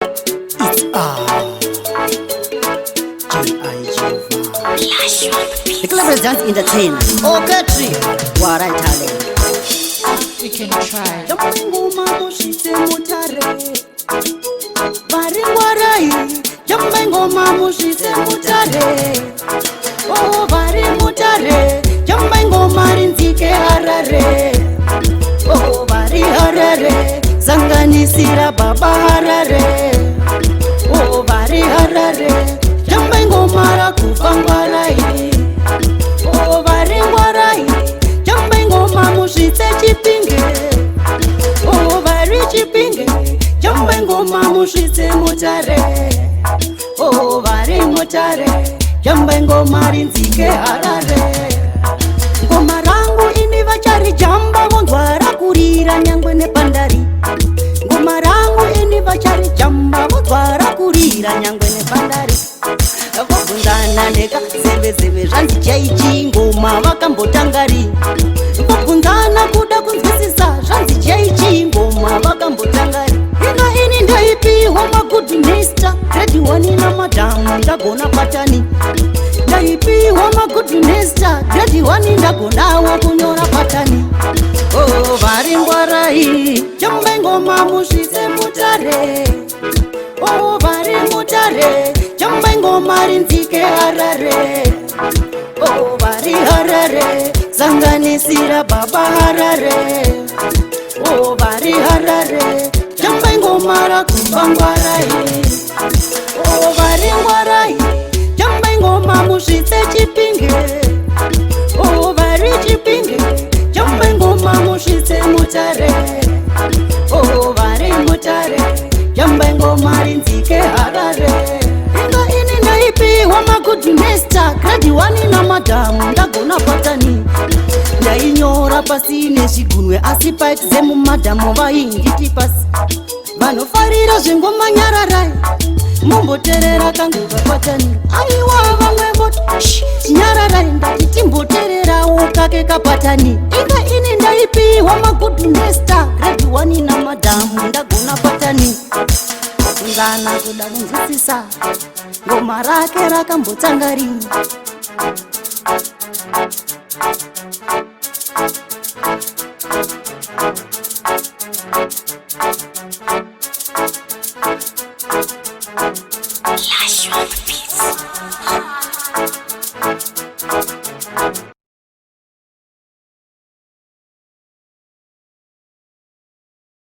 It's J.I. Jova. The Clever Dance Entertainer. Okay, tree. What I tell you. We can try. Jambango mamo shite mutare. Bari warai. Jambango mamo shite mutare. Oh, bari mutare. Jambango marinzike harare. Oh, bari harare. Zanganisira baba harare. Oh, bari harare. Jambango mara kupangwarai. Oh, bari warai. Jambango mamu shite chipinge. Oh, bari chipinge. Jambango mamu shite mutare. Oh, bari mutare. Jambango marinzike harare. Ngoma rangu ini vachari jamba vondwara kurira nyangwe nepandari. Ngoma rangu ini vachari jamba vondwara kurira nyangwe nepandari. Vobvunzana neka zeve zvanzi chaichi ngoma vakambotangari. Vobvunzana kuda kunzwisisa zvanzi chaichi ngoma vakambotangari. Ina ini ndaipiwa magood mister grade 1 na madamu ndagona patani. Ndaipiwa magood mister grade 1 ndagonawo kunyora patani. Oh, vari ngwarai Jambango mamu shite mutare. Oh, vari mutare Jambango marinzike harare. Oh, vari harare zanganisira baba harare. Oh, vari harare Jambango mara kupangwarai. Oh, vari ngwarai Jambango mamu shite chipinge. Oh, vari chipinge Jambango mamu shite mutare. Oh, vari mutare Jambango marinzike harare. Inga ini ndaipiwa magood mister grade 1 na madamu ndagona patani. Ndainyora pasi nezvigunwe asi paiti dzemumadamu vaingiti pasi. Vanofarira zvengoma nyararai mumboterera kanguva patani. Aiwa vamwe voti nyararai ndati timbotererawo kake kapatani. Inga ini ndaipiwa magood mister grade 1 na madamu ndagona patani. Kungana kuda kunzwisisa ngoma rake rakambotsangarira.